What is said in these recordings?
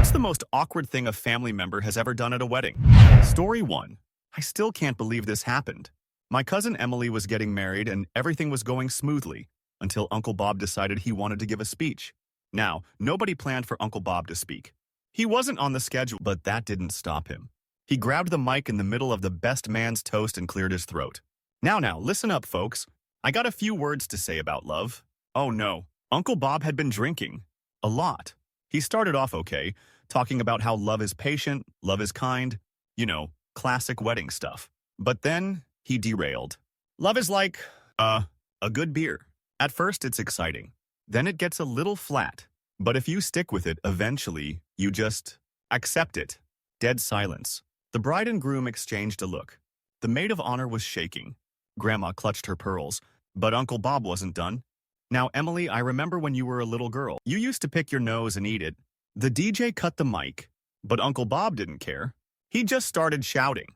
What's the most awkward thing a family member has ever done at a wedding? Story 1. I still can't believe this happened. My cousin Emily was getting married and everything was going smoothly until Uncle Bob decided he wanted to give a speech. Now, nobody planned for Uncle Bob to speak. He wasn't on the schedule, but that didn't stop him. He grabbed the mic in the middle of the best man's toast and cleared his throat. Now, listen up, folks. I got a few words to say about love. Oh no, Uncle Bob had been drinking. A lot. He started off okay, talking about how love is patient, love is kind, classic wedding stuff. But then he derailed. Love is like, a good beer. At first it's exciting. Then it gets a little flat. But if you stick with it, eventually you just accept it. Dead silence. The bride and groom exchanged a look. The maid of honor was shaking. Grandma clutched her pearls, but Uncle Bob wasn't done. Now, Emily, I remember when you were a little girl. You used to pick your nose and eat it. The DJ cut the mic, but Uncle Bob didn't care. He just started shouting.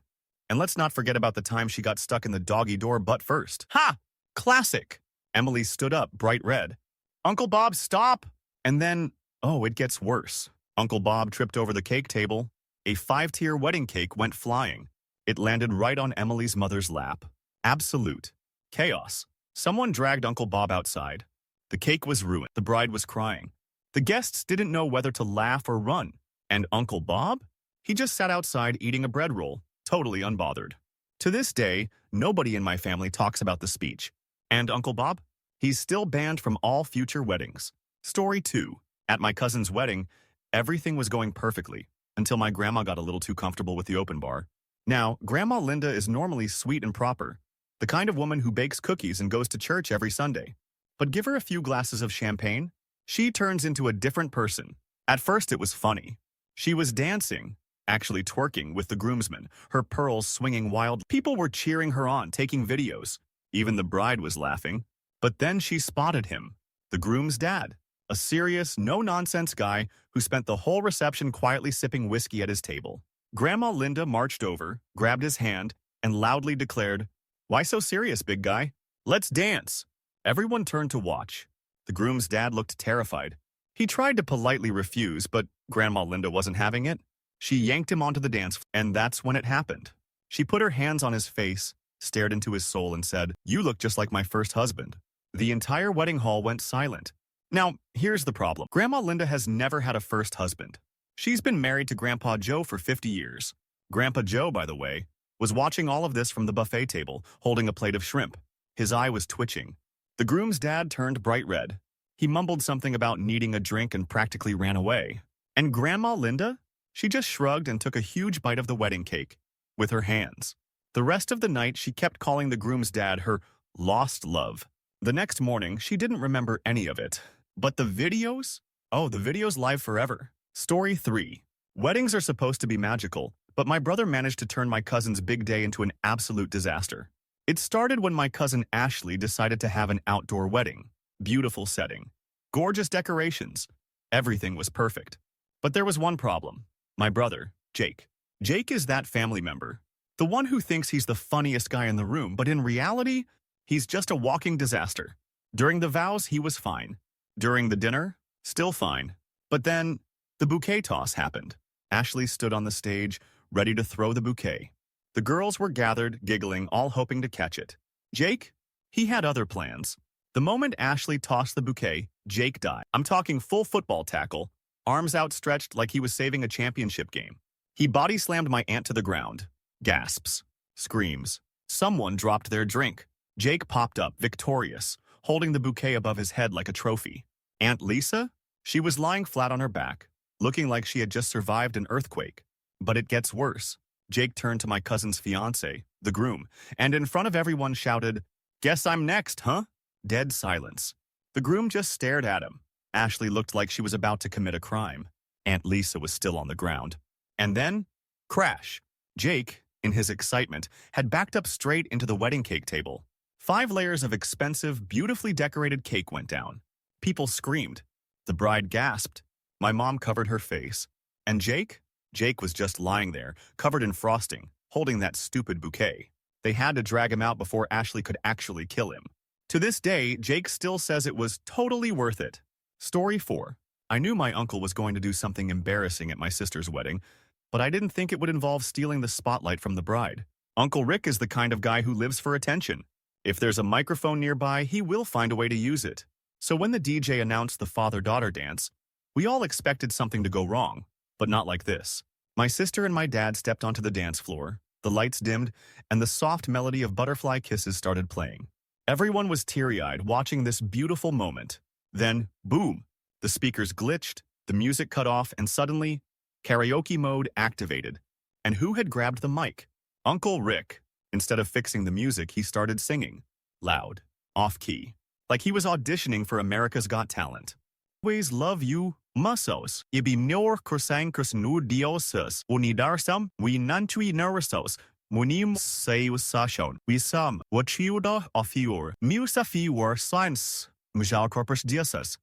And let's not forget about the time she got stuck in the doggy door butt first. Ha! Classic! Emily stood up, bright red. Uncle Bob, stop! And then, it gets worse. Uncle Bob tripped over the cake table. A 5-tier wedding cake went flying. It landed right on Emily's mother's lap. Absolute chaos. Someone dragged Uncle Bob outside. The cake was ruined. The bride was crying. The guests didn't know whether to laugh or run. And Uncle Bob? He just sat outside eating a bread roll, totally unbothered. To this day, nobody in my family talks about the speech. And Uncle Bob? He's still banned from all future weddings. Story 2. At my cousin's wedding, everything was going perfectly until my grandma got a little too comfortable with the open bar. Now, Grandma Linda is normally sweet and proper, the kind of woman who bakes cookies and goes to church every Sunday. But give her a few glasses of champagne, she turns into a different person. At first it was funny. She was dancing, actually twerking with the groomsmen, her pearls swinging wild. People were cheering her on, taking videos. Even the bride was laughing. But then she spotted him, the groom's dad, a serious, no-nonsense guy who spent the whole reception quietly sipping whiskey at his table. Grandma Linda marched over, grabbed his hand, and loudly declared, "Why so serious, big guy? Let's dance." Everyone turned to watch. The groom's dad looked terrified. He tried to politely refuse, but Grandma Linda wasn't having it. She yanked him onto the dance floor, and that's when it happened. She put her hands on his face, stared into his soul, and said, "You look just like my first husband." The entire wedding hall went silent. Now, here's the problem. Grandma Linda has never had a first husband. She's been married to Grandpa Joe for 50 years. Grandpa Joe, by the way, was watching all of this from the buffet table, holding a plate of shrimp. His eye was twitching. The groom's dad turned bright red. He mumbled something about needing a drink and practically ran away. And Grandma Linda? She just shrugged and took a huge bite of the wedding cake with her hands. The rest of the night, she kept calling the groom's dad her lost love. The next morning, she didn't remember any of it. But the videos? Oh, the videos live forever. Story 3. Weddings are supposed to be magical, but my brother managed to turn my cousin's big day into an absolute disaster. It started when my cousin Ashley decided to have an outdoor wedding. Beautiful setting. Gorgeous decorations. Everything was perfect. But there was one problem. My brother, Jake. Jake is that family member. The one who thinks he's the funniest guy in the room, but in reality, he's just a walking disaster. During the vows, he was fine. During the dinner, still fine. But then, the bouquet toss happened. Ashley stood on the stage, ready to throw the bouquet. The girls were gathered, giggling, all hoping to catch it. Jake? He had other plans. The moment Ashley tossed the bouquet, Jake died. I'm talking full football tackle, arms outstretched like he was saving a championship game. He body-slammed my aunt to the ground. Gasps. Screams. Someone dropped their drink. Jake popped up, victorious, holding the bouquet above his head like a trophy. Aunt Lisa? She was lying flat on her back, looking like she had just survived an earthquake. But it gets worse. Jake turned to my cousin's fiancé, the groom, and in front of everyone shouted, "Guess I'm next, huh?" Dead silence. The groom just stared at him. Ashley looked like she was about to commit a crime. Aunt Lisa was still on the ground. And then, crash. Jake, in his excitement, had backed up straight into the wedding cake table. 5 layers of expensive, beautifully decorated cake went down. People screamed. The bride gasped. My mom covered her face. And Jake? Jake was just lying there, covered in frosting, holding that stupid bouquet. They had to drag him out before Ashley could actually kill him. To this day, Jake still says it was totally worth it. Story 4. I knew my uncle was going to do something embarrassing at my sister's wedding, but I didn't think it would involve stealing the spotlight from the bride. Uncle Rick is the kind of guy who lives for attention. If there's a microphone nearby, he will find a way to use it. So when the DJ announced the father-daughter dance, we all expected something to go wrong, but not like this. My sister and my dad stepped onto the dance floor, the lights dimmed, and the soft melody of Butterfly Kisses started playing. Everyone was teary-eyed watching this beautiful moment. Then, boom, the speakers glitched, the music cut off, and suddenly, karaoke mode activated. And who had grabbed the mic? Uncle Rick. Instead of fixing the music, he started singing. Loud. Off-key. Like he was auditioning for America's Got Talent. Always love you, musos. Ibi myor kursang kursnu diosus. Unidarsam, we nantui narasos. Munim seus sashon. We sum. Wachiuda ofiur. Musafiur science. Mujal corpus diosas.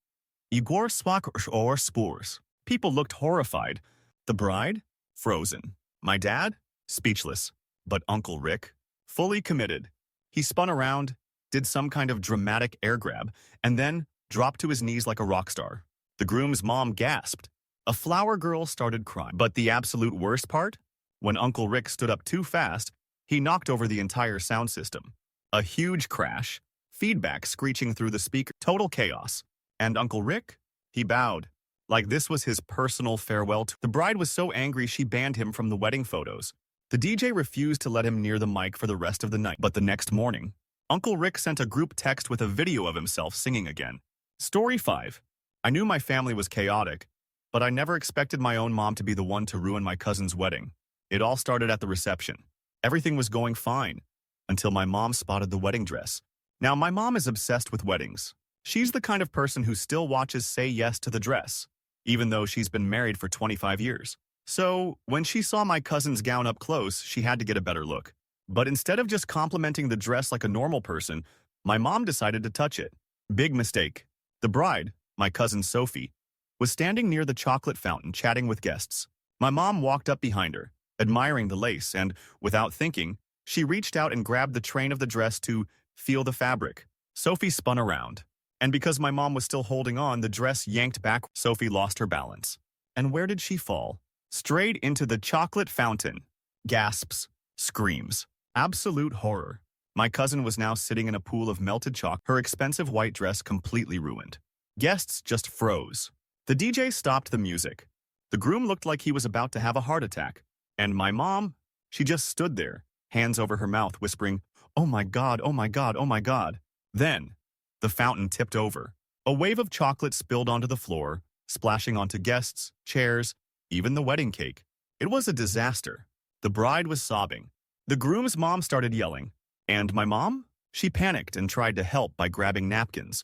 Igor swak or spores. People looked horrified. The bride? Frozen. My dad? Speechless. But Uncle Rick? Fully committed. He spun around, did some kind of dramatic air grab, and then dropped to his knees like a rock star. The groom's mom gasped. A flower girl started crying. But the absolute worst part? When Uncle Rick stood up too fast, he knocked over the entire sound system. A huge crash, feedback screeching through the speaker, total chaos. And Uncle Rick? He bowed. Like this was his personal farewell. The bride was so angry she banned him from the wedding photos. The DJ refused to let him near the mic for the rest of the night. But the next morning, Uncle Rick sent a group text with a video of himself singing again. Story 5. I knew my family was chaotic, but I never expected my own mom to be the one to ruin my cousin's wedding. It all started at the reception. Everything was going fine, until my mom spotted the wedding dress. Now, my mom is obsessed with weddings. She's the kind of person who still watches Say Yes to the Dress, even though she's been married for 25 years. So, when she saw my cousin's gown up close, she had to get a better look. But instead of just complimenting the dress like a normal person, my mom decided to touch it. Big mistake. The bride, my cousin Sophie, was standing near the chocolate fountain chatting with guests. My mom walked up behind her, admiring the lace, and, without thinking, she reached out and grabbed the train of the dress to feel the fabric. Sophie spun around, and because my mom was still holding on, the dress yanked back. Sophie lost her balance. And where did she fall? Straight into the chocolate fountain. Gasps. Screams. Absolute horror. My cousin was now sitting in a pool of melted chalk, her expensive white dress completely ruined. Guests just froze. The DJ stopped the music. The groom looked like he was about to have a heart attack. And my mom, she just stood there, hands over her mouth, whispering, "Oh my God, oh my God, oh my God." Then, the fountain tipped over. A wave of chocolate spilled onto the floor, splashing onto guests, chairs, even the wedding cake. It was a disaster. The bride was sobbing. The groom's mom started yelling. And my mom? She panicked and tried to help by grabbing napkins.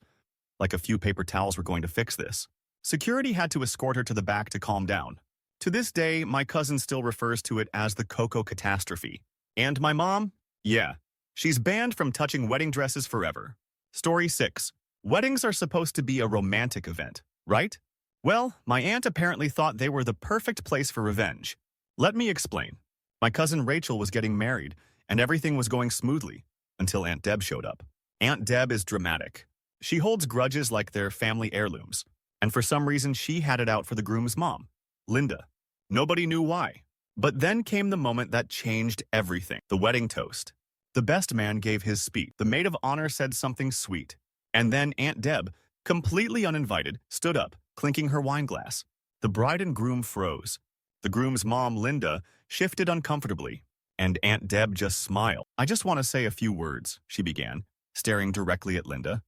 Like a few paper towels were going to fix this. Security had to escort her to the back to calm down. To this day, my cousin still refers to it as the Coco catastrophe. And my mom? Yeah, she's banned from touching wedding dresses forever. Story 6. Weddings are supposed to be a romantic event, right? Well, my aunt apparently thought they were the perfect place for revenge. Let me explain. My cousin Rachel was getting married, and everything was going smoothly, until Aunt Deb showed up. Aunt Deb is dramatic. She holds grudges like they're family heirlooms, and for some reason she had it out for the groom's mom, Linda. Nobody knew why. But then came the moment that changed everything. The wedding toast. The best man gave his speech. The maid of honor said something sweet. And then Aunt Deb, completely uninvited, stood up, clinking her wine glass. The bride and groom froze. The groom's mom, Linda, shifted uncomfortably, and Aunt Deb just smiled. "I just want to say a few words," she began, staring directly at Linda.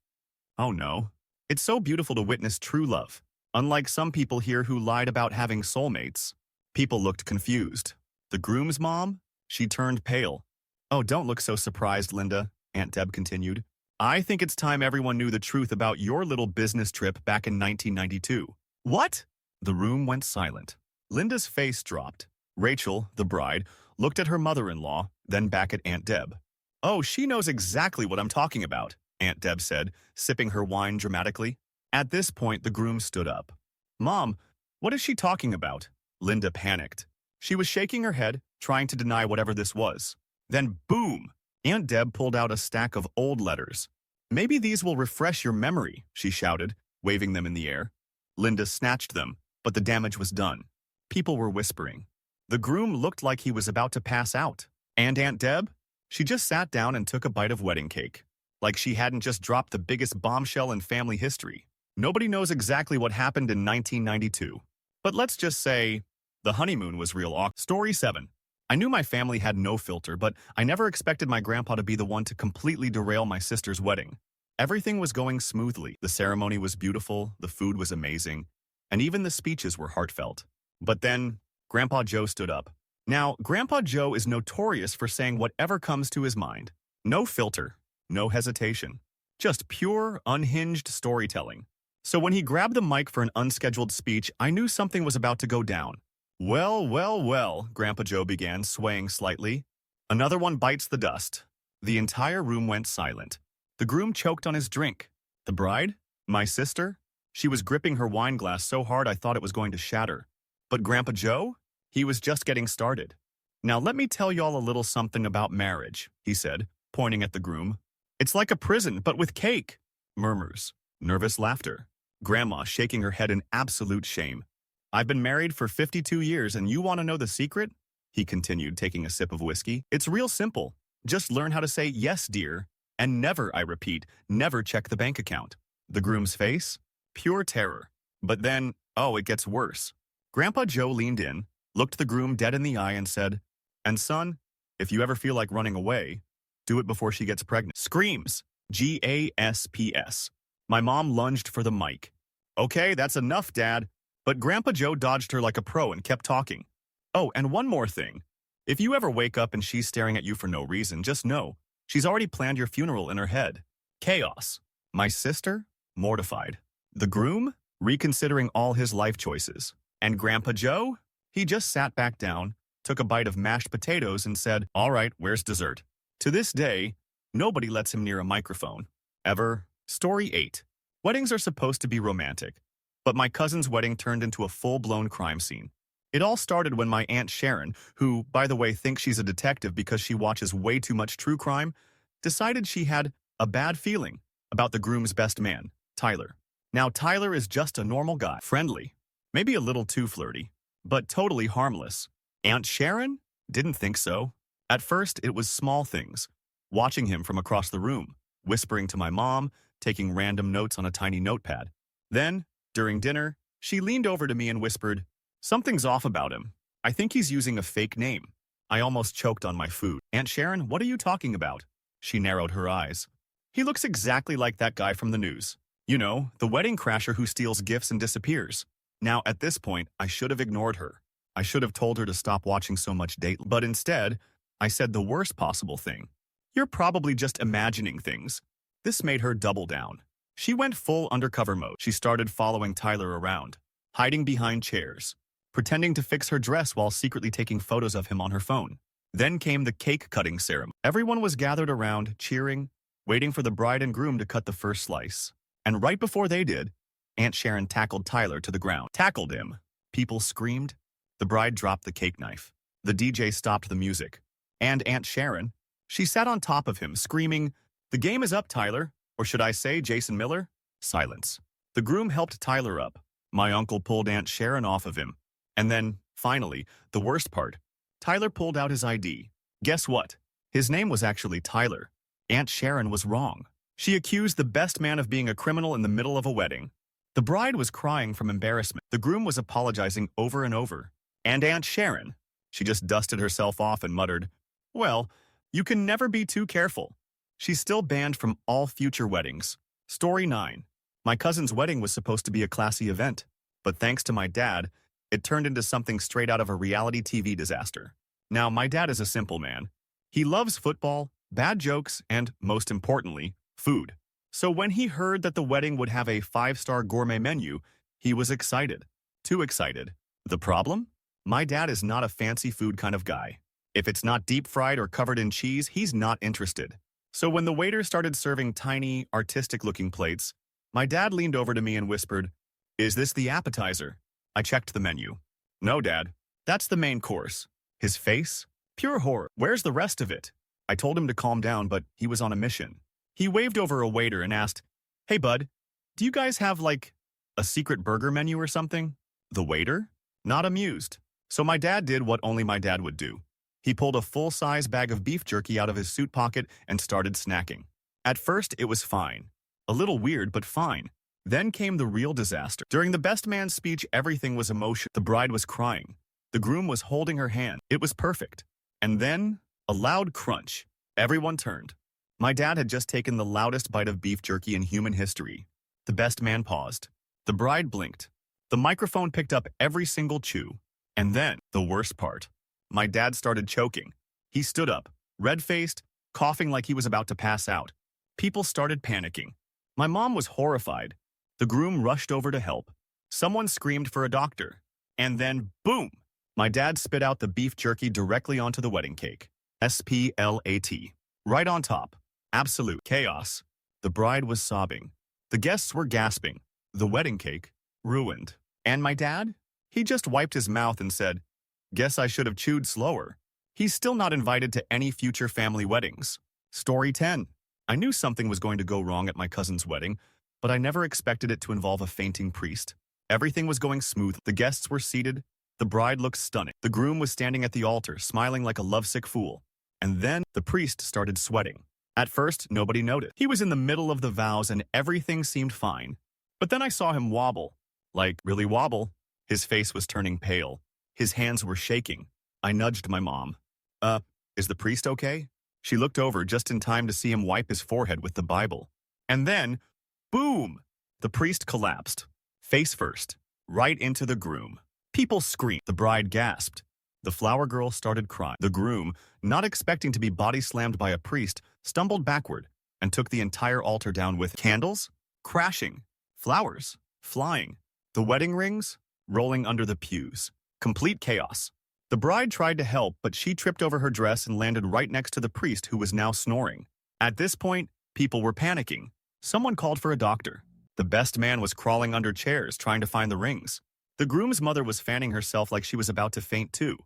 "Oh no. It's so beautiful to witness true love, unlike some people here who lied about having soulmates." People looked confused. The groom's mom? She turned pale. "Oh, don't look so surprised, Linda," Aunt Deb continued. "I think it's time everyone knew the truth about your little business trip back in 1992. "What?" The room went silent. Linda's face dropped. Rachel, the bride, looked at her mother-in-law, then back at Aunt Deb. "Oh, she knows exactly what I'm talking about," Aunt Deb said, sipping her wine dramatically. At this point, the groom stood up. "Mom, what is she talking about?" Linda panicked. She was shaking her head, trying to deny whatever this was. Then boom! Aunt Deb pulled out a stack of old letters. "Maybe these will refresh your memory," she shouted, waving them in the air. Linda snatched them, but the damage was done. People were whispering. The groom looked like he was about to pass out. And Aunt Deb? She just sat down and took a bite of wedding cake. Like she hadn't just dropped the biggest bombshell in family history. Nobody knows exactly what happened in 1992. But let's just say, the honeymoon was real awkward. Story 7. I knew my family had no filter, but I never expected my grandpa to be the one to completely derail my sister's wedding. Everything was going smoothly. The ceremony was beautiful, the food was amazing, and even the speeches were heartfelt. But then, Grandpa Joe stood up. Now, Grandpa Joe is notorious for saying whatever comes to his mind. No filter, no hesitation. Just pure, unhinged storytelling. So when he grabbed the mic for an unscheduled speech, I knew something was about to go down. Well, well, well, Grandpa Joe began, swaying slightly. Another one bites the dust. The entire room went silent. The groom choked on his drink. The bride? My sister? She was gripping her wine glass so hard I thought it was going to shatter. But Grandpa Joe? He was just getting started. Now let me tell y'all a little something about marriage, he said, pointing at the groom. It's like a prison, but with cake. Murmurs. Nervous laughter. Grandma shaking her head in absolute shame. I've been married for 52 years and you want to know the secret? He continued, taking a sip of whiskey. It's real simple. Just learn how to say yes, dear. And never, I repeat, never check the bank account. The groom's face? Pure terror. But then, oh, it gets worse. Grandpa Joe leaned in, looked the groom dead in the eye and said, and son, if you ever feel like running away, do it before she gets pregnant. Screams. GASPS. My mom lunged for the mic. Okay, that's enough, Dad. But Grandpa Joe dodged her like a pro and kept talking. Oh, and one more thing. If you ever wake up and she's staring at you for no reason, just know she's already planned your funeral in her head. Chaos. My sister? Mortified. The groom? Reconsidering all his life choices. And Grandpa Joe? He just sat back down, took a bite of mashed potatoes and said, all right, where's dessert? To this day, nobody lets him near a microphone. Ever. Story 8. Weddings are supposed to be romantic, but my cousin's wedding turned into a full-blown crime scene. It all started when my Aunt Sharon, who, by the way, thinks she's a detective because she watches way too much true crime, decided she had a bad feeling about the groom's best man, Tyler. Now, Tyler is just a normal guy, friendly, maybe a little too flirty, but totally harmless. Aunt Sharon didn't think so. At first, it was small things, watching him from across the room, whispering to my mom, taking random notes on a tiny notepad. Then, during dinner, she leaned over to me and whispered, something's off about him. I think he's using a fake name. I almost choked on my food. Aunt Sharon, what are you talking about? She narrowed her eyes. He looks exactly like that guy from the news. You know, the wedding crasher who steals gifts and disappears. Now, at this point, I should have ignored her. I should have told her to stop watching so much Dateline. But instead, I said the worst possible thing. You're probably just imagining things. This made her double down. She went full undercover mode. She started following Tyler around, hiding behind chairs, pretending to fix her dress while secretly taking photos of him on her phone. Then came the cake-cutting ceremony. Everyone was gathered around, cheering, waiting for the bride and groom to cut the first slice. And right before they did, Aunt Sharon tackled Tyler to the ground. Tackled him. People screamed. The bride dropped the cake knife. The DJ stopped the music. And Aunt Sharon, she sat on top of him, screaming, the game is up, Tyler. Or should I say, Jason Miller? Silence. The groom helped Tyler up. My uncle pulled Aunt Sharon off of him. And then, finally, the worst part. Tyler pulled out his ID. Guess what? His name was actually Tyler. Aunt Sharon was wrong. She accused the best man of being a criminal in the middle of a wedding. The bride was crying from embarrassment. The groom was apologizing over and over. And Aunt Sharon, she just dusted herself off and muttered, well, you can never be too careful. She's still banned from all future weddings. Story 9. My cousin's wedding was supposed to be a classy event, but thanks to my dad, it turned into something straight out of a reality TV disaster. Now, my dad is a simple man. He loves football, bad jokes, and, most importantly, food. So when he heard that the wedding would have a 5-star gourmet menu, he was excited. Too excited. The problem? My dad is not a fancy food kind of guy. If it's not deep-fried or covered in cheese, he's not interested. So when the waiter started serving tiny, artistic-looking plates, my dad leaned over to me and whispered, is this the appetizer? I checked the menu. No, Dad. That's the main course. His face? Pure horror. Where's the rest of it? I told him to calm down, but he was on a mission. He waved over a waiter and asked, hey, bud, do you guys have, like, A secret burger menu or something? The waiter? Not amused. So my dad did what only my dad would do. He pulled a full-size bag of beef jerky out of his suit pocket and started snacking. At first, it was fine. A little weird, but fine. Then came the real disaster. During the best man's speech, everything was emotion. The bride was crying. The groom was holding her hand. It was perfect. And then, a loud crunch. Everyone turned. My dad had just taken the loudest bite of beef jerky in human history. The best man paused. The bride blinked. The microphone picked up every single chew. And then, the worst part. My dad started choking. He stood up, red-faced, coughing like he was about to pass out. People started panicking. My mom was horrified. The groom rushed over to help. Someone screamed for a doctor. And then, boom! My dad spit out the beef jerky directly onto the wedding cake. SPLAT. Right on top. Absolute chaos. The bride was sobbing. The guests were gasping. The wedding cake? Ruined. And my dad? He just wiped his mouth and said, "Guess I should have chewed slower." He's still not invited to any future family weddings. Story 10. I knew something was going to go wrong at my cousin's wedding, but I never expected it to involve a fainting priest. Everything was going smooth. The guests were seated. The bride looked stunning. The groom was standing at the altar, smiling like a lovesick fool. And then the priest started sweating. At first, nobody noticed. He was in the middle of the vows and everything seemed fine. But then I saw him wobble. Like, really wobble. His face was turning pale. His hands were shaking. I nudged my mom. Is the priest okay?" She looked over just in time to see him wipe his forehead with the Bible. And then, boom! The priest collapsed, face first, right into the groom. People screamed. The bride gasped. The flower girl started crying. The groom, not expecting to be body slammed by a priest, stumbled backward and took the entire altar down with candles, crashing, flowers, flying, the wedding rings, rolling under the pews. Complete chaos. The bride tried to help, but she tripped over her dress and landed right next to the priest who was now snoring. At this point, people were panicking. Someone called for a doctor. The best man was crawling under chairs trying to find the rings. The groom's mother was fanning herself like she was about to faint too.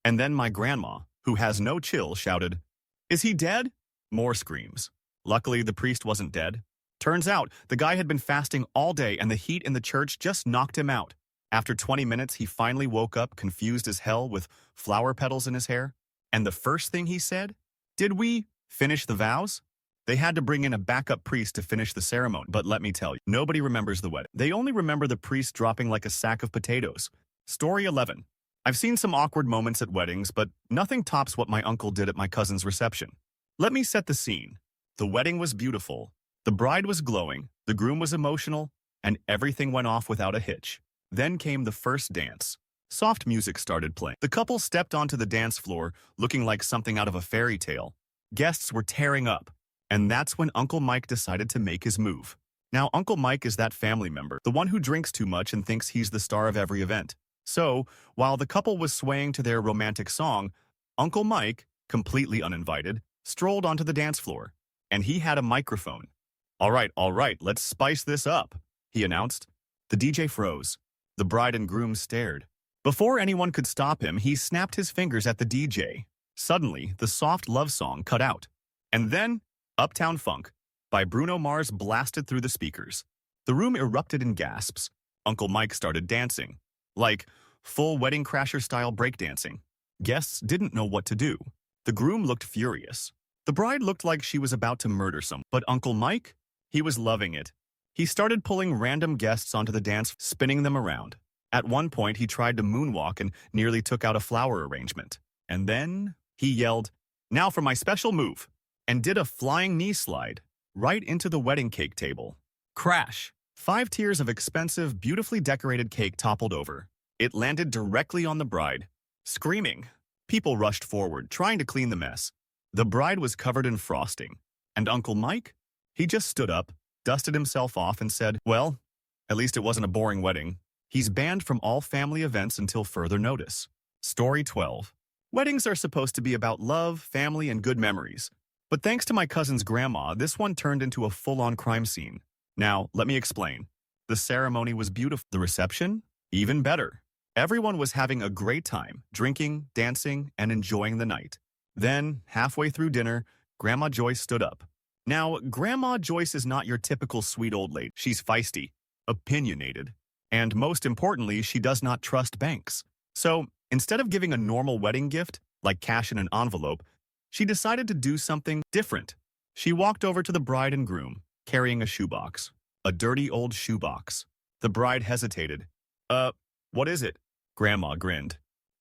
And then my grandma, who has no chill, shouted, "Is he dead?" More screams. Luckily, the priest wasn't dead. Turns out, the guy had been fasting all day and the heat in the church just knocked him out. After 20 minutes, he finally woke up, confused as hell, with flower petals in his hair. And the first thing he said? "Did we finish the vows?" They had to bring in a backup priest to finish the ceremony. But let me tell you, nobody remembers the wedding. They only remember the priest dropping like a sack of potatoes. Story 11. I've seen some awkward moments at weddings, but nothing tops what my uncle did at my cousin's reception. Let me set the scene. The wedding was beautiful. The bride was glowing, the groom was emotional, and everything went off without a hitch. Then came the first dance. Soft music started playing. The couple stepped onto the dance floor, looking like something out of a fairy tale. Guests were tearing up. And that's when Uncle Mike decided to make his move. Now, Uncle Mike is that family member, the one who drinks too much and thinks he's the star of every event. So, while the couple was swaying to their romantic song, Uncle Mike, completely uninvited, strolled onto the dance floor. And he had a microphone. All right, let's spice this up," he announced. The DJ froze. The bride and groom stared. Before anyone could stop him, he snapped his fingers at the DJ. Suddenly, the soft love song cut out. And then, Uptown Funk by Bruno Mars blasted through the speakers. The room erupted in gasps. Uncle Mike started dancing. Like, full Wedding Crasher-style breakdancing. Guests didn't know what to do. The groom looked furious. The bride looked like she was about to murder someone. But Uncle Mike? He was loving it. He started pulling random guests onto the dance, spinning them around. At one point, he tried to moonwalk and nearly took out a flower arrangement. And then he yelled, "Now for my special move," and did a flying knee slide right into the wedding cake table. Crash! 5 tiers of expensive, beautifully decorated cake toppled over. It landed directly on the bride. Screaming, people rushed forward, trying to clean the mess. The bride was covered in frosting. And Uncle Mike? He just stood up, dusted himself off, and said, "Well, at least it wasn't a boring wedding." He's banned from all family events until further notice. Story 12. Weddings are supposed to be about love, family, and good memories. But thanks to my cousin's grandma, this one turned into a full-on crime scene. Now, let me explain. The ceremony was beautiful. The reception? Even better. Everyone was having a great time, drinking, dancing, and enjoying the night. Then, halfway through dinner, Grandma Joyce stood up. Now, Grandma Joyce is not your typical sweet old lady. She's feisty. opinionated. And most importantly, she does not trust banks. So instead of giving a normal wedding gift, like cash in an envelope, she decided to do something different. She walked over to the bride and groom, carrying a shoebox. A dirty old shoebox. The bride hesitated. What is it? Grandma grinned.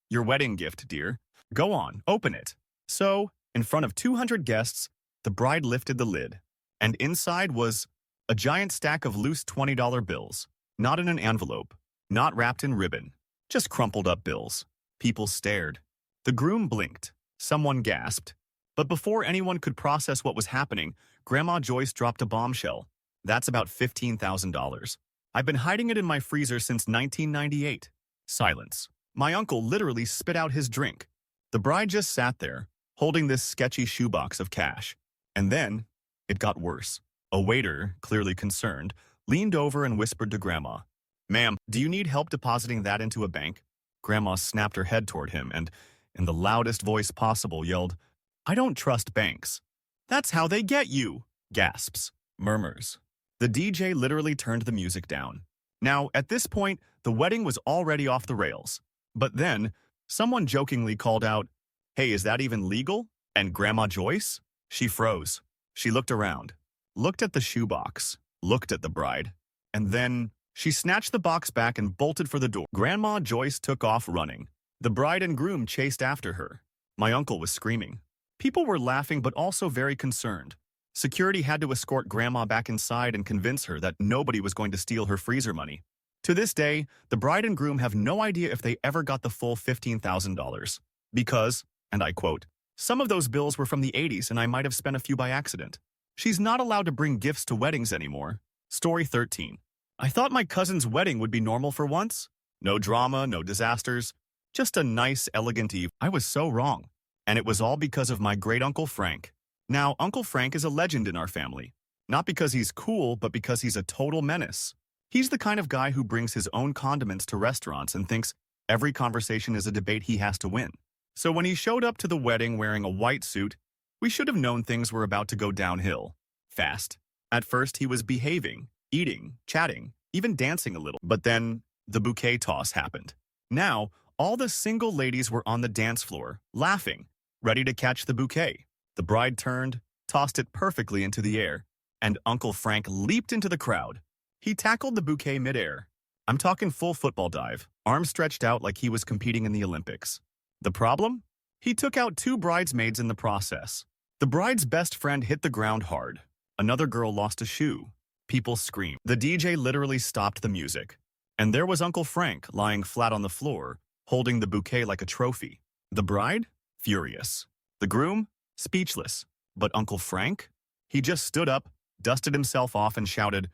Your wedding gift, dear. Go on, open it. So, in front of 200 guests, the bride lifted the lid. And inside was a giant stack of loose $20 bills. Not in an envelope, not wrapped in ribbon, just crumpled up bills. People stared. The groom blinked. Someone gasped. But before anyone could process what was happening, Grandma Joyce dropped a bombshell. That's about $15,000. I've been hiding it in my freezer since 1998. Silence. My uncle literally spit out his drink. The bride just sat there, holding this sketchy shoebox of cash. And then, it got worse. A waiter, clearly concerned, leaned over and whispered to Grandma, "Ma'am, do you need help depositing that into a bank?" Grandma snapped her head toward him and, in the loudest voice possible, yelled, "I don't trust banks." "That's how they get you!" Gasps. Murmurs. The DJ literally turned the music down. Now, at this point, the wedding was already off the rails. But then, someone jokingly called out, "Hey, is that even legal?" And Grandma Joyce? She froze. She looked around, looked at the shoebox, looked at the bride, and then she snatched the box back and bolted for the door. Grandma Joyce took off running. The bride and groom chased after her. My uncle was screaming. People were laughing but also very concerned. Security had to escort Grandma back inside and convince her that nobody was going to steal her freezer money. To this day, the bride and groom have no idea if they ever got the full $15,000. Because, and I quote, "Some of those bills were from the 80s and I might have spent a few by accident." She's not allowed to bring gifts to weddings anymore. Story 13. I thought my cousin's wedding would be normal for once. No drama, no disasters. Just a nice, elegant eve. I was so wrong. And it was all because of my great-uncle Frank. Now, Uncle Frank is a legend in our family. Not because he's cool, but because he's a total menace. He's the kind of guy who brings his own condiments to restaurants and thinks every conversation is a debate he has to win. So when he showed up to the wedding wearing a white suit, we should have known things were about to go downhill. Fast. At first, he was behaving, eating, chatting, even dancing a little. But then, the bouquet toss happened. Now, all the single ladies were on the dance floor, laughing, ready to catch the bouquet. The bride turned, tossed it perfectly into the air, and Uncle Frank leaped into the crowd. He tackled the bouquet midair. I'm talking full football dive, arms stretched out like he was competing in the Olympics. The problem? He took out 2 bridesmaids in the process. The bride's best friend hit the ground hard. Another girl lost a shoe. People screamed. The DJ literally stopped the music. And there was Uncle Frank lying flat on the floor, holding the bouquet like a trophy. The bride? Furious. The groom? Speechless. But Uncle Frank? He just stood up, dusted himself off and shouted,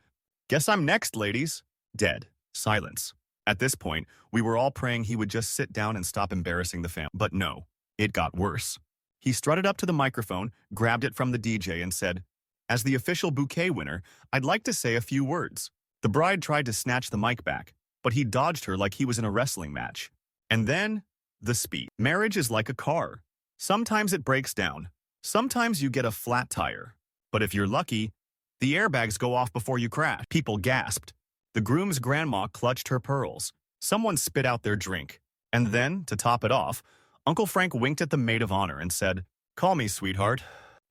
"Guess I'm next, ladies." Dead. Silence. At this point, we were all praying he would just sit down and stop embarrassing the family. But no, it got worse. He strutted up to the microphone, grabbed it from the DJ and said, "As the official bouquet winner, I'd like to say a few words." The bride tried to snatch the mic back, but he dodged her like he was in a wrestling match. And then, the speed. Marriage is like a car. Sometimes it breaks down. Sometimes you get a flat tire. But if you're lucky, the airbags go off before you crash. People gasped. The groom's grandma clutched her pearls. Someone spit out their drink. And then, to top it off, Uncle Frank winked at the maid of honor and said, "Call me, sweetheart.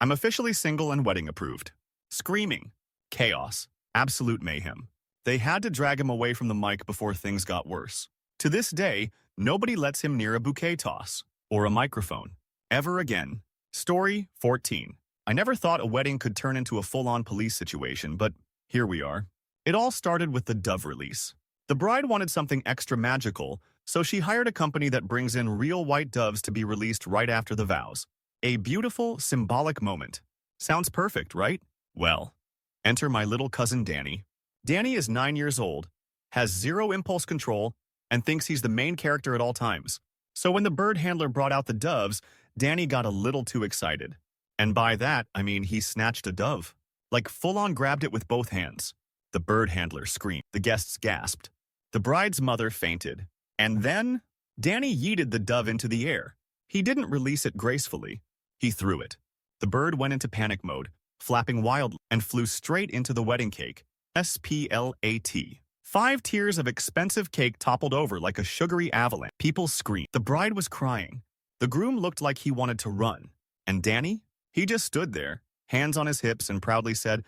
I'm officially single and wedding approved." Screaming. Chaos. Absolute mayhem. They had to drag him away from the mic before things got worse. To this day, nobody lets him near a bouquet toss or a microphone. Ever again. Story 14. I never thought a wedding could turn into a full-on police situation, but here we are. It all started with the dove release. The bride wanted something extra magical, so she hired a company that brings in real white doves to be released right after the vows. A beautiful, symbolic moment. Sounds perfect, right? Well, enter my little cousin Danny. Danny is 9 years old, has zero impulse control, and thinks he's the main character at all times. So when the bird handler brought out the doves, Danny got a little too excited. And by that, I mean he snatched a dove. Like full-on grabbed it with both hands. The bird handler screamed. The guests gasped. The bride's mother fainted. And then, Danny yeeted the dove into the air. He didn't release it gracefully. He threw it. The bird went into panic mode, flapping wildly, and flew straight into the wedding cake. SPLAT. 5 tiers of expensive cake toppled over like a sugary avalanche. People screamed. The bride was crying. The groom looked like he wanted to run. And Danny? He just stood there, hands on his hips, and proudly said,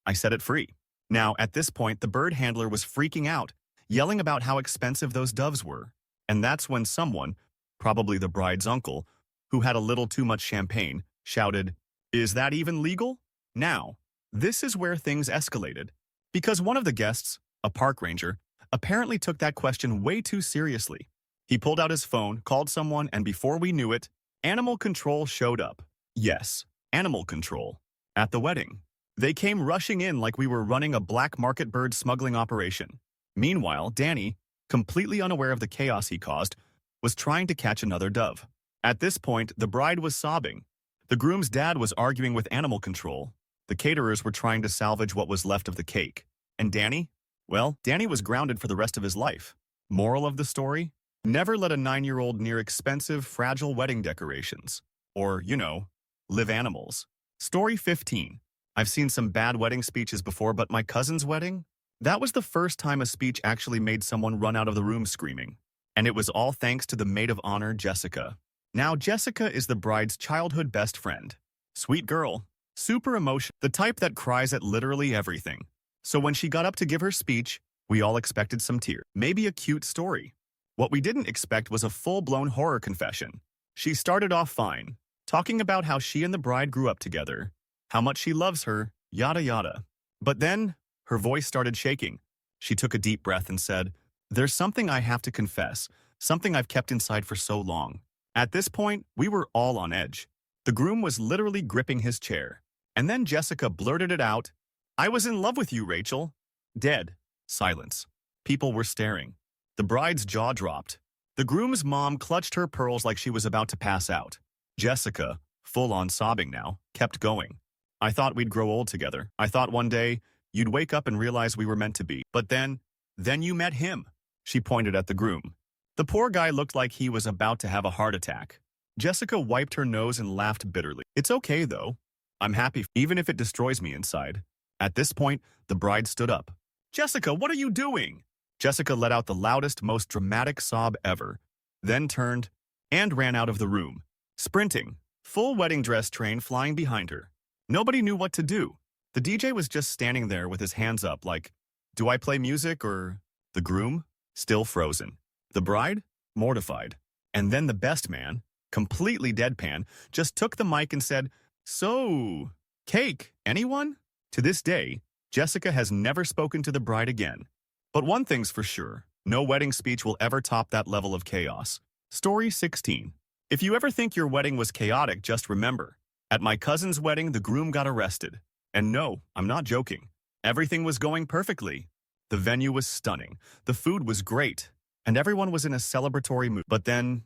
"I set it free." Now, at this point, the bird handler was freaking out, yelling about how expensive those doves were. And that's when someone, probably the bride's uncle, who had a little too much champagne, shouted, "Is that even legal?" Now, this is where things escalated. Because one of the guests, a park ranger, apparently took that question way too seriously. He pulled out his phone, called someone, and before we knew it, animal control showed up. Yes, animal control. At the wedding. They came rushing in like we were running a black market bird smuggling operation. Meanwhile, Danny, completely unaware of the chaos he caused, was trying to catch another dove. At this point, the bride was sobbing. The groom's dad was arguing with animal control. The caterers were trying to salvage what was left of the cake. And Danny? Well, Danny was grounded for the rest of his life. Moral of the story? Never let a 9-year-old near expensive, fragile wedding decorations. Or, live animals. Story 15. I've seen some bad wedding speeches before, but my cousin's wedding? That was the first time a speech actually made someone run out of the room screaming. And it was all thanks to the maid of honor, Jessica. Now, Jessica is the bride's childhood best friend. Sweet girl. Super emotional. The type that cries at literally everything. So when she got up to give her speech, we all expected some tears. Maybe a cute story. What we didn't expect was a full-blown horror confession. She started off fine, talking about how she and the bride grew up together, how much she loves her, yada yada. But then, her voice started shaking. She took a deep breath and said, "There's something I have to confess, something I've kept inside for so long." At this point, we were all on edge. The groom was literally gripping his chair. And then Jessica blurted it out, "I was in love with you, Rachel." Dead. Silence. People were staring. The bride's jaw dropped. The groom's mom clutched her pearls like she was about to pass out. Jessica, full-on sobbing now, kept going. "I thought we'd grow old together. I thought one day you'd wake up and realize we were meant to be. But then you met him." She pointed at the groom. The poor guy looked like he was about to have a heart attack. Jessica wiped her nose and laughed bitterly. "It's okay, though. I'm happy, even if it destroys me inside." At this point, the bride stood up. "Jessica, what are you doing?" Jessica let out the loudest, most dramatic sob ever, then turned and ran out of the room, sprinting, full wedding dress train flying behind her. Nobody knew what to do. The DJ was just standing there with his hands up like, "Do I play music or—" The groom, still frozen. The bride, mortified. And then the best man, completely deadpan, just took the mic and said, "So, cake, anyone?" To this day, Jessica has never spoken to the bride again. But one thing's for sure, no wedding speech will ever top that level of chaos. Story 16. If you ever think your wedding was chaotic, just remember, at my cousin's wedding, the groom got arrested. And no, I'm not joking. Everything was going perfectly. The venue was stunning, the food was great, and everyone was in a celebratory mood. But then,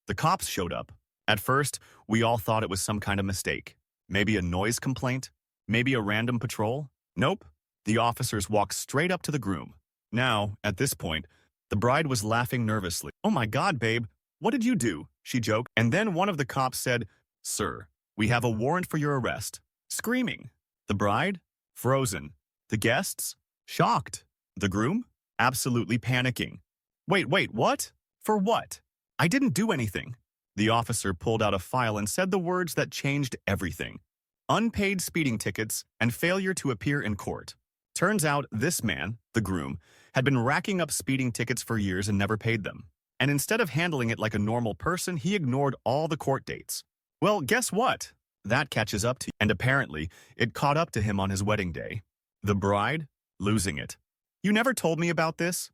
the cops showed up. At first, we all thought it was some kind of mistake. Maybe a noise complaint? Maybe a random patrol? Nope. The officers walked straight up to the groom. Now, at this point, the bride was laughing nervously. "Oh my God, babe, what did you do?" she joked. And then one of the cops said, "Sir, we have a warrant for your arrest." Screaming. The bride? Frozen. The guests? Shocked. The groom? Absolutely panicking. Wait, what? For what? I didn't do anything." The officer pulled out a file and said the words that changed everything. Unpaid speeding tickets and failure to appear in court. Turns out this man, the groom, had been racking up speeding tickets for years and never paid them. And instead of handling it like a normal person, he ignored all the court dates. Well, guess what? That catches up to you. And apparently, it caught up to him on his wedding day. The bride? Losing it. "You never told me about this?"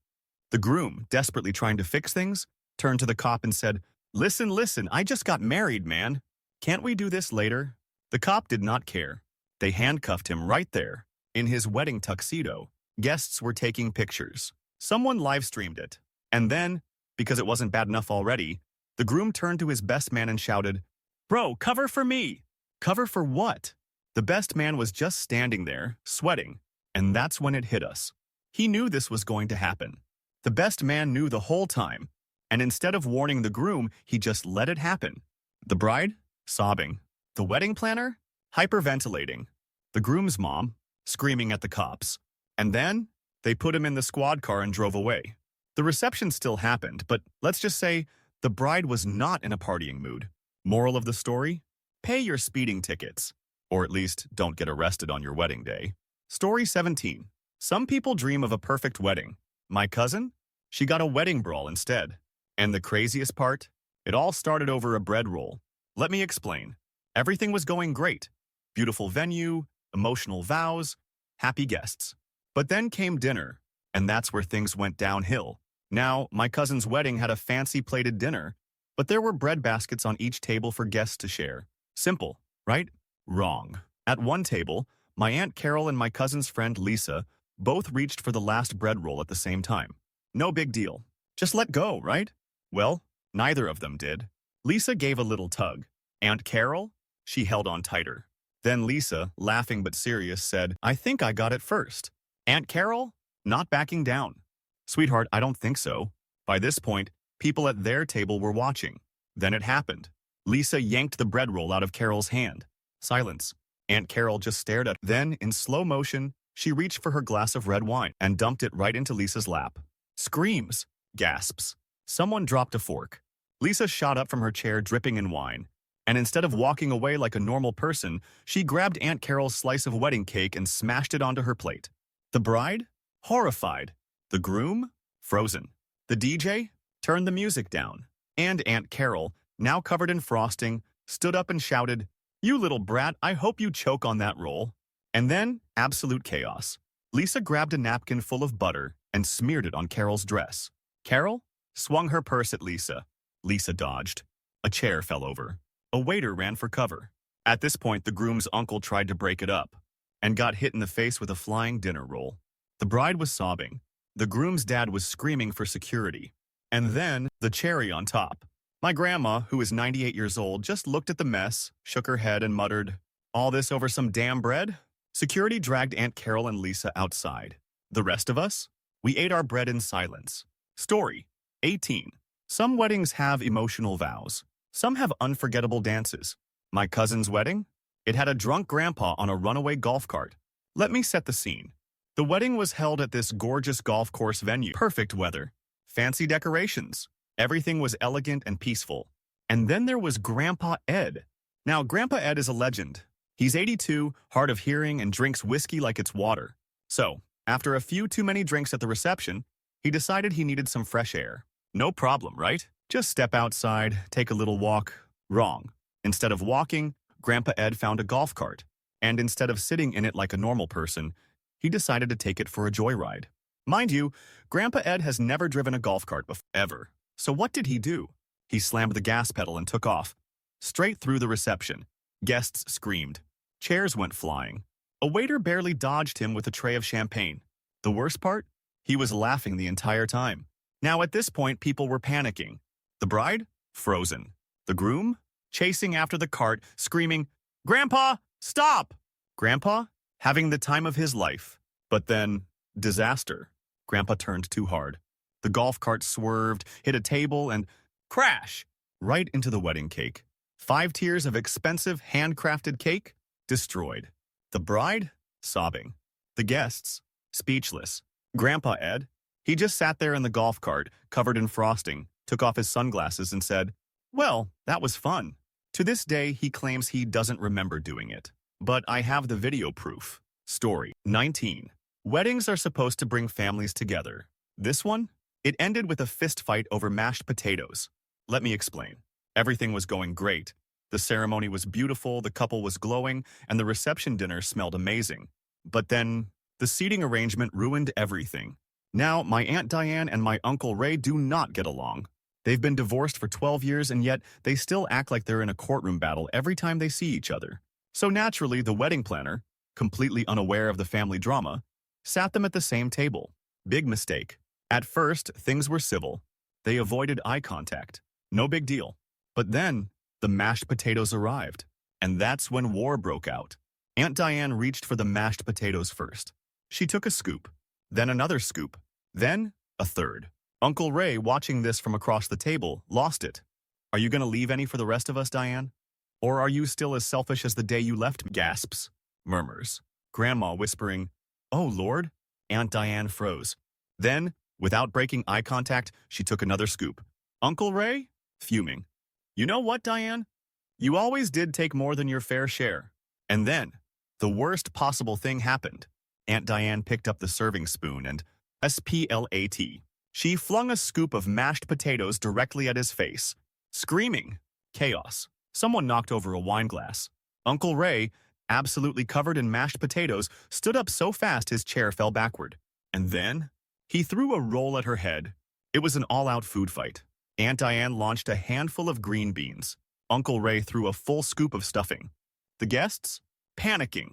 The groom, desperately trying to fix things, turned to the cop and said, Listen, I just got married, man. Can't we do this later?" The cop did not care. They handcuffed him right there, in his wedding tuxedo. Guests were taking pictures. Someone live-streamed it. And then, because it wasn't bad enough already, the groom turned to his best man and shouted, "Bro, cover for me!" Cover for what? The best man was just standing there, sweating, and that's when it hit us. He knew this was going to happen. The best man knew the whole time, and instead of warning the groom, he just let it happen. The bride? Sobbing. The wedding planner? Hyperventilating. The groom's mom? Screaming at the cops. And then, They put him in the squad car and drove away. The reception still happened, but let's just say the bride was not in a partying mood. Moral of the story? Pay your speeding tickets. Or at least don't get arrested on your wedding day. Story 17. Some people dream of a perfect wedding. My cousin? She got a wedding brawl instead. And the craziest part? It all started over a bread roll. Let me explain. Everything was going great. Beautiful venue, emotional vows, happy guests. But then came dinner, and that's where things went downhill. Now, my cousin's wedding had a fancy plated dinner, but there were bread baskets on each table for guests to share. Simple, right? Wrong. At one table, my Aunt Carol and my cousin's friend Lisa both reached for the last bread roll at the same time. No big deal. Just let go, right? Well, neither of them did. Lisa gave a little tug. Aunt Carol? She held on tighter. Then Lisa, laughing but serious, said, I think I got it first. Aunt Carol? Not backing down. Sweetheart, I don't think so. By this point, people at their table were watching. Then it happened. Lisa yanked the bread roll out of Carol's hand. Silence. Aunt Carol just stared at her. Then, in slow motion, she reached for her glass of red wine and dumped it right into Lisa's lap. Screams. Gasps. Someone dropped a fork. Lisa shot up from her chair dripping in wine, and instead of walking away like a normal person, she grabbed Aunt Carol's slice of wedding cake and smashed it onto her plate. The bride? Horrified. The groom? Frozen. The DJ? Turned the music down. And Aunt Carol, now covered in frosting, stood up and shouted, You little brat, I hope you choke on that roll. And then, absolute chaos. Lisa grabbed a napkin full of butter and smeared it on Carol's dress. Carol swung her purse at Lisa. Lisa dodged. A chair fell over. A waiter ran for cover. At this point, the groom's uncle tried to break it up and got hit in the face with a flying dinner roll. The bride was sobbing. The groom's dad was screaming for security. And then, the cherry on top. My grandma, who is 98 years old, just looked at the mess, shook her head, and muttered, All this over some damn bread? Security dragged Aunt Carol and Lisa outside. The rest of us? We ate our bread in silence. Story 18. Some weddings have emotional vows. Some have unforgettable dances. My cousin's wedding? It had a drunk grandpa on a runaway golf cart. Let me set the scene. The wedding was held at this gorgeous golf course venue. Perfect weather. Fancy decorations. Everything was elegant and peaceful. And then there was Grandpa Ed. Now, Grandpa Ed is a legend. He's 82, hard of hearing, and drinks whiskey like it's water. So, after a few too many drinks at the reception, he decided he needed some fresh air. No problem, right? Just step outside, take a little walk. Wrong. Instead of walking, Grandpa Ed found a golf cart. And instead of sitting in it like a normal person, he decided to take it for a joyride. Mind you, Grandpa Ed has never driven a golf cart before, ever. So what did he do? He slammed the gas pedal and took off. Straight through the reception. Guests screamed. Chairs went flying. A waiter barely dodged him with a tray of champagne. The worst part? He was laughing the entire time. Now at this point, people were panicking. The bride? Frozen. The groom? Chasing after the cart, screaming, Grandpa, stop! Grandpa? Having the time of his life. But then, disaster. Grandpa turned too hard. The golf cart swerved, hit a table, and crash! Right into the wedding cake. 5 tiers of expensive, handcrafted cake? Destroyed. The bride? Sobbing. The guests? Speechless. Grandpa Ed? He just sat there in the golf cart, covered in frosting, took off his sunglasses and said, Well, that was fun. To this day, he claims he doesn't remember doing it. But I have the video proof. Story 19. Weddings are supposed to bring families together. This one? It ended with a fist fight over mashed potatoes. Let me explain. Everything was going great. The ceremony was beautiful, the couple was glowing, and the reception dinner smelled amazing. But then, the seating arrangement ruined everything. Now, my Aunt Diane and my Uncle Ray do not get along. They've been divorced for 12 years, and yet they still act like they're in a courtroom battle every time they see each other. So naturally, the wedding planner, completely unaware of the family drama, sat them at the same table. Big mistake. At first, things were civil. They avoided eye contact. No big deal. But then, the mashed potatoes arrived. And that's when war broke out. Aunt Diane reached for the mashed potatoes first. She took a scoop, then another scoop, then a third. Uncle Ray, watching this from across the table, lost it. Are you going to leave any for the rest of us, Diane? Or are you still as selfish as the day you left? Gasps. Murmurs. Grandma whispering, Oh, Lord. Aunt Diane froze. Then, without breaking eye contact, she took another scoop. Uncle Ray? Fuming. You know what, Diane? You always did take more than your fair share. And then, the worst possible thing happened. Aunt Diane picked up the serving spoon and splat. She flung a scoop of mashed potatoes directly at his face. Screaming. Chaos. Someone knocked over a wine glass. Uncle Ray, absolutely covered in mashed potatoes, stood up so fast his chair fell backward. And then, he threw a roll at her head. It was an all-out food fight. Aunt Diane launched a handful of green beans. Uncle Ray threw a full scoop of stuffing. The guests? Panicking.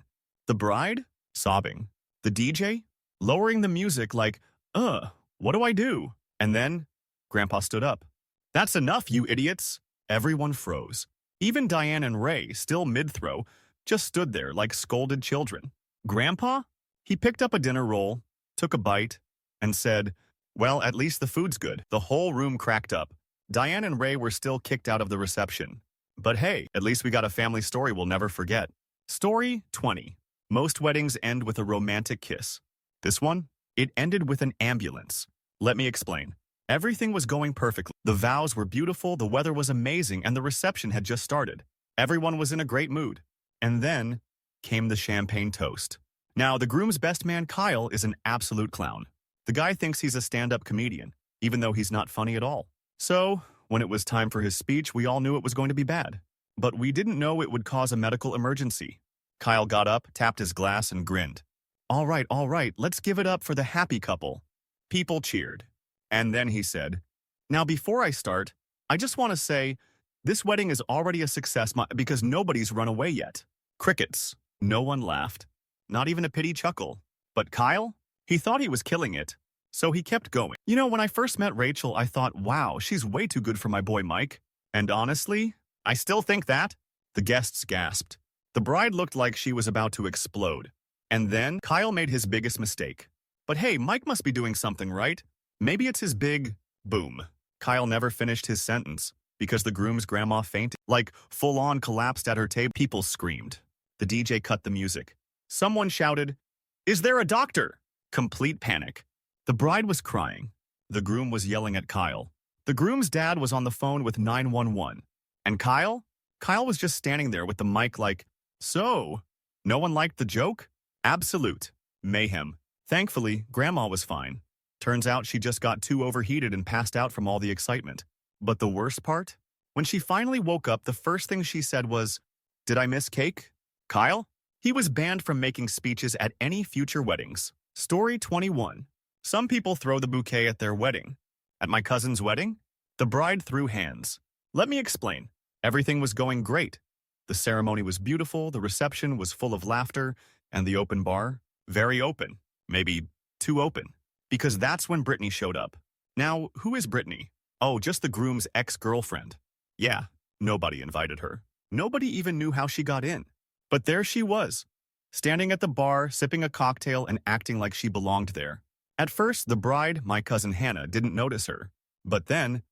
The bride? Sobbing. The DJ? Lowering the music like, what do I do? And then, Grandpa stood up. That's enough, you idiots! Everyone froze. Even Diane and Ray, still mid-throw, just stood there like scolded children. Grandpa? He picked up a dinner roll, took a bite, and said, well, at least the food's good. The whole room cracked up. Diane and Ray were still kicked out of the reception. But hey, at least we got a family story we'll never forget. Story 20. Most weddings end with a romantic kiss. This one? It ended with an ambulance. Let me explain. Everything was going perfectly. The vows were beautiful, the weather was amazing, and the reception had just started. Everyone was in a great mood. And then came the champagne toast. Now, the groom's best man, Kyle, is an absolute clown. The guy thinks he's a stand-up comedian, even though he's not funny at all. So, when it was time for his speech, we all knew it was going to be bad. But we didn't know it would cause a medical emergency. Kyle got up, tapped his glass, and grinned. All right, let's give it up for the happy couple. People cheered. And then he said, now before I start, I just want to say, this wedding is already a success because nobody's run away yet. Crickets. No one laughed. Not even a pity chuckle. But Kyle? He thought he was killing it. So he kept going. You know, when I first met Rachel, I thought, wow, she's way too good for my boy Mike. And honestly, I still think that. The guests gasped. The bride looked like she was about to explode. And then Kyle made his biggest mistake. But hey, Mike must be doing something right. Maybe it's his big boom. Kyle never finished his sentence because the groom's grandma fainted, like full-on collapsed at her table. People screamed. The DJ cut the music. Someone shouted, is there a doctor? Complete panic. The bride was crying. The groom was yelling at Kyle. The groom's dad was on the phone with 911. And Kyle? Kyle was just standing there with the mic like, so, no one liked the joke? Absolute mayhem. Thankfully, Grandma was fine. Turns out she just got too overheated and passed out from all the excitement. But the worst part? When she finally woke up, the first thing she said was, did I miss cake? Kyle? He was banned from making speeches at any future weddings. Story 21. Some people throw the bouquet at their wedding. At my cousin's wedding, the bride threw hands. Let me explain. Everything was going great. The ceremony was beautiful, the reception was full of laughter, and the open bar, very open, maybe too open. Because that's when Brittany showed up. Now, who is Brittany? Oh, just the groom's ex-girlfriend. Yeah, nobody invited her. Nobody even knew how she got in. But there she was, standing at the bar, sipping a cocktail and acting like she belonged there. At first, the bride, my cousin Hannah, didn't notice her. But then,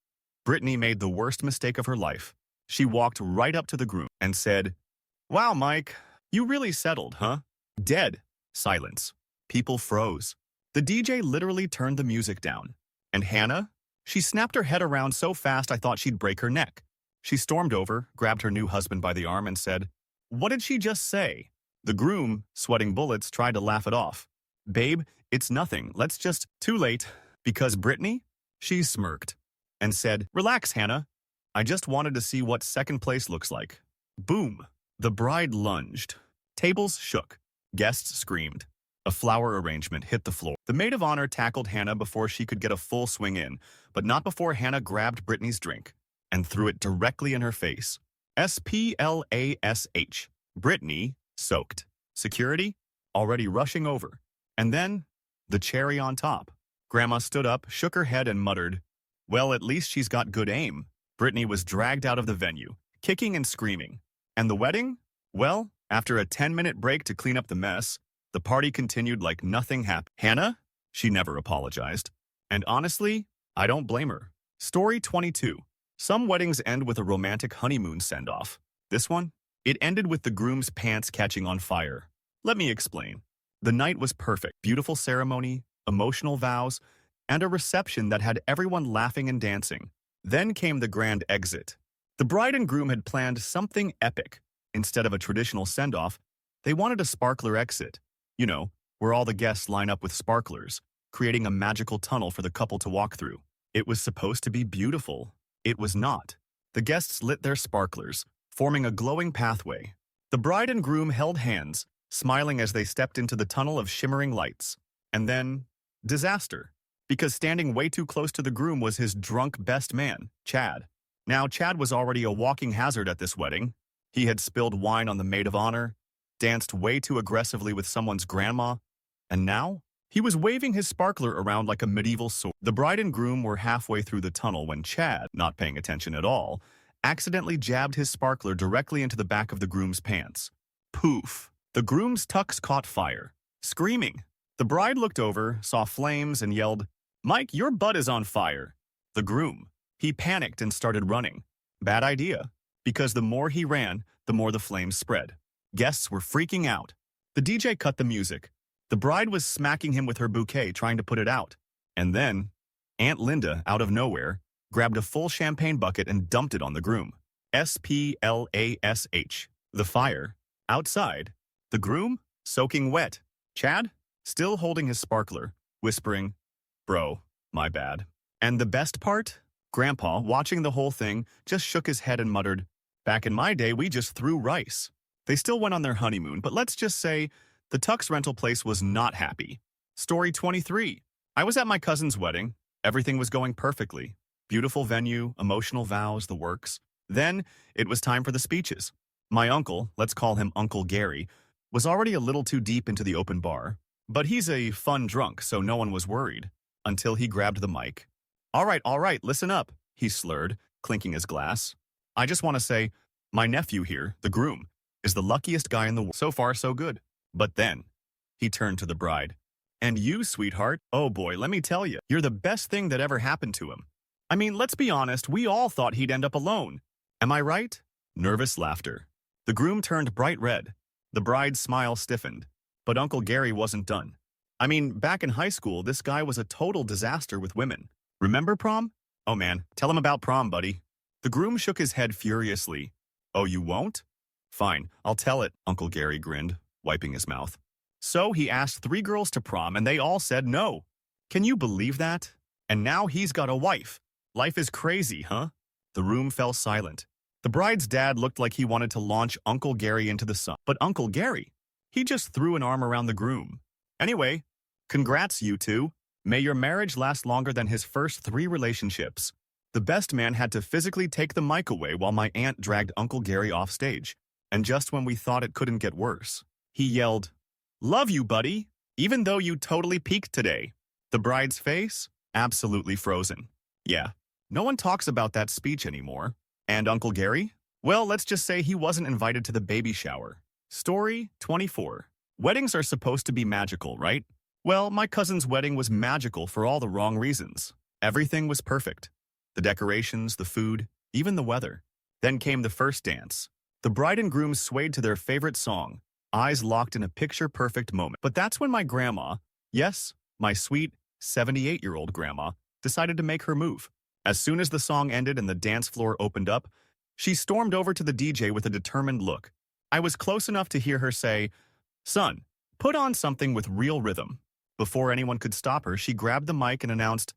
Brittany made the worst mistake of her life. She walked right up to the groom and said, wow, Mike, you really settled, huh? Dead. Silence. People froze. The DJ literally turned the music down. And Hannah? She snapped her head around so fast I thought she'd break her neck. She stormed over, grabbed her new husband by the arm and said, what did she just say? The groom, sweating bullets, tried to laugh it off. Babe, it's nothing. Let's just... Too late. Because Brittany? She smirked and said, relax, Hannah. I just wanted to see what second place looks like. Boom. The bride lunged. Tables shook. Guests screamed. A flower arrangement hit the floor. The maid of honor tackled Hannah before she could get a full swing in, but not before Hannah grabbed Brittany's drink and threw it directly in her face. Splash. Brittany, soaked. Security, already rushing over. And then, the cherry on top. Grandma stood up, shook her head and muttered, well, at least she's got good aim. Brittany was dragged out of the venue, kicking and screaming. And the wedding? Well, after a 10-minute break to clean up the mess, the party continued like nothing happened. Hannah? She never apologized. And honestly, I don't blame her. Story 22. Some weddings end with a romantic honeymoon send-off. This one? It ended with the groom's pants catching on fire. Let me explain. The night was perfect. Beautiful ceremony, emotional vows, and a reception that had everyone laughing and dancing. Then came the grand exit. The bride and groom had planned something epic. Instead of a traditional send-off, they wanted a sparkler exit. You know, where all the guests line up with sparklers, creating a magical tunnel for the couple to walk through. It was supposed to be beautiful. It was not. The guests lit their sparklers, forming a glowing pathway. The bride and groom held hands, smiling as they stepped into the tunnel of shimmering lights. And then, disaster. Because standing way too close to the groom was his drunk best man, Chad. Now, Chad was already a walking hazard at this wedding. He had spilled wine on the maid of honor, danced way too aggressively with someone's grandma, and now he was waving his sparkler around like a medieval sword. The bride and groom were halfway through the tunnel when Chad, not paying attention at all, accidentally jabbed his sparkler directly into the back of the groom's pants. Poof! The groom's tux caught fire. Screaming. The bride looked over, saw flames, and yelled, "Mike, your butt is on fire." The groom. He panicked and started running. Bad idea, because the more he ran, the more the flames spread. Guests were freaking out. The DJ cut the music. The bride was smacking him with her bouquet, trying to put it out. And then, Aunt Linda, out of nowhere, grabbed a full champagne bucket and dumped it on the groom. Splash. The fire. Outside. The groom, soaking wet. Chad, still holding his sparkler, whispering, "Bro, my bad." And the best part? Grandpa, watching the whole thing, just shook his head and muttered, "Back in my day, we just threw rice." They still went on their honeymoon, but let's just say the tux rental place was not happy. Story 23. I was at my cousin's wedding. Everything was going perfectly. Beautiful venue, emotional vows, the works. Then it was time for the speeches. My uncle, let's call him Uncle Gary, was already a little too deep into the open bar. But he's a fun drunk, so no one was worried. Until he grabbed the mic. All right, listen up," he slurred, clinking his glass. "I just want to say, my nephew here, the groom, is the luckiest guy in the world. So far, so good." But then, he turned to the bride. "And you, sweetheart, oh boy, let me tell you, you're the best thing that ever happened to him. I mean, let's be honest, we all thought he'd end up alone. Am I right?" Nervous laughter. The groom turned bright red. The bride's smile stiffened. But Uncle Gary wasn't done. I mean, back in high school, this guy was a total disaster with women. Remember prom? Oh man, tell him about prom, buddy. The groom shook his head furiously. "Oh, you won't? Fine, I'll tell it," Uncle Gary grinned, wiping his mouth. So he asked 3 girls to prom and they all said no. Can you believe that? And now he's got a wife. Life is crazy, huh? The room fell silent. The bride's dad looked like he wanted to launch Uncle Gary into the sun. But Uncle Gary, he just threw an arm around the groom. Anyway, congrats, you two. May your marriage last longer than his first 3 relationships. The best man had to physically take the mic away while my aunt dragged Uncle Gary off stage. And just when we thought it couldn't get worse, he yelled, "Love you, buddy, even though you totally peaked today." The bride's face? Absolutely frozen. Yeah, no one talks about that speech anymore. And Uncle Gary? Well, let's just say he wasn't invited to the baby shower. Story 24. Weddings are supposed to be magical, right? Well, my cousin's wedding was magical for all the wrong reasons. Everything was perfect. The decorations, the food, even the weather. Then came the first dance. The bride and groom swayed to their favorite song, eyes locked in a picture-perfect moment. But that's when my grandma, yes, my sweet 78-year-old grandma, decided to make her move. As soon as the song ended and the dance floor opened up, she stormed over to the DJ with a determined look. I was close enough to hear her say, "Son, put on something with real rhythm." Before anyone could stop her, she grabbed the mic and announced,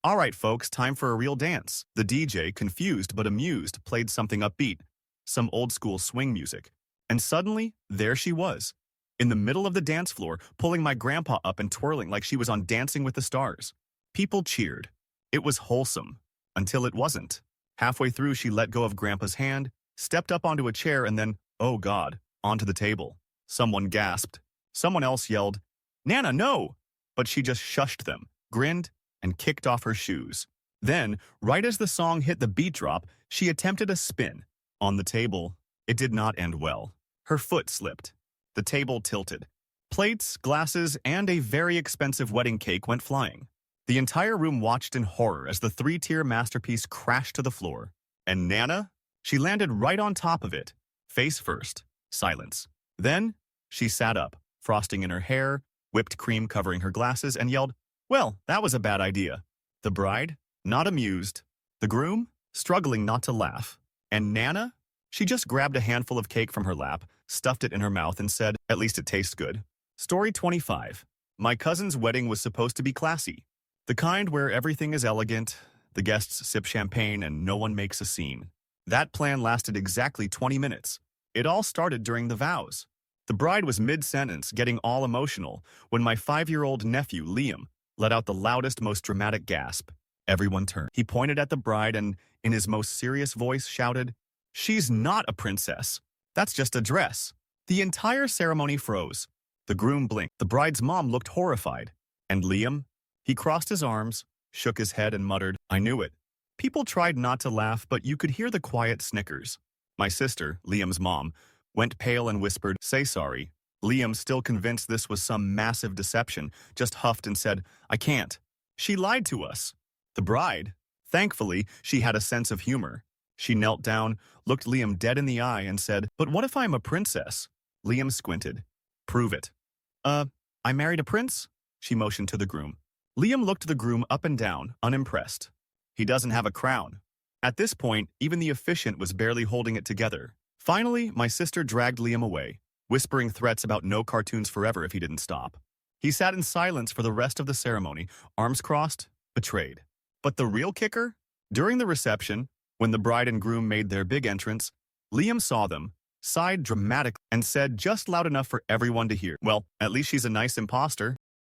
"All right, folks, time for a real dance." The DJ, confused but amused, played something upbeat, some old-school swing music. And suddenly, there she was, in the middle of the dance floor, pulling my grandpa up and twirling like she was on Dancing with the Stars. People cheered. It was wholesome. Until it wasn't. Halfway through, she let go of Grandpa's hand, stepped up onto a chair, and then, oh God, onto the table. Someone gasped. Someone else yelled, "Nana, no!" But she just shushed them, grinned, and kicked off her shoes. Then, right as the song hit the beat drop, she attempted a spin. On the table, it did not end well. Her foot slipped. The table tilted. Plates, glasses, and a very expensive wedding cake went flying. The entire room watched in horror as the 3-tier masterpiece crashed to the floor. And Nana? She landed right on top of it, face first. Silence. Then, she sat up, frosting in her hair, whipped cream covering her glasses, and yelled, "Well, that was a bad idea." The bride, not amused. The groom, struggling not to laugh. And Nana? She just grabbed a handful of cake from her lap, stuffed it in her mouth, and said, "At least it tastes good." Story 25. My cousin's wedding was supposed to be classy. The kind where everything is elegant, the guests sip champagne, and no one makes a scene. That plan lasted exactly 20 minutes. It all started during the vows. The bride was mid-sentence, getting all emotional, when my 5-year-old nephew, Liam, let out the loudest, most dramatic gasp. Everyone turned. He pointed at the bride and, in his most serious voice, shouted, "She's not a princess. That's just a dress." The entire ceremony froze. The groom blinked. The bride's mom looked horrified. And Liam? He crossed his arms, shook his head, and muttered, "I knew it." People tried not to laugh, but you could hear the quiet snickers. My sister, Liam's mom, went pale and whispered, "Say sorry." Liam, still convinced this was some massive deception, just huffed and said, "I can't. She lied to us." The bride, thankfully, she had a sense of humor. She knelt down, looked Liam dead in the eye, and said, "But what if I'm a princess?" Liam squinted. "Prove it." I married a prince?" She motioned to the groom. Liam looked the groom up and down, unimpressed. "He doesn't have a crown." At this point, even the officiant was barely holding it together. Finally, my sister dragged Liam away, whispering threats about no cartoons forever if he didn't stop. He sat in silence for the rest of the ceremony, arms crossed, betrayed. But the real kicker? During the reception, when the bride and groom made their big entrance, Liam saw them, sighed dramatically, and said just loud enough for everyone to hear, "Well, at least she's a nice imposter."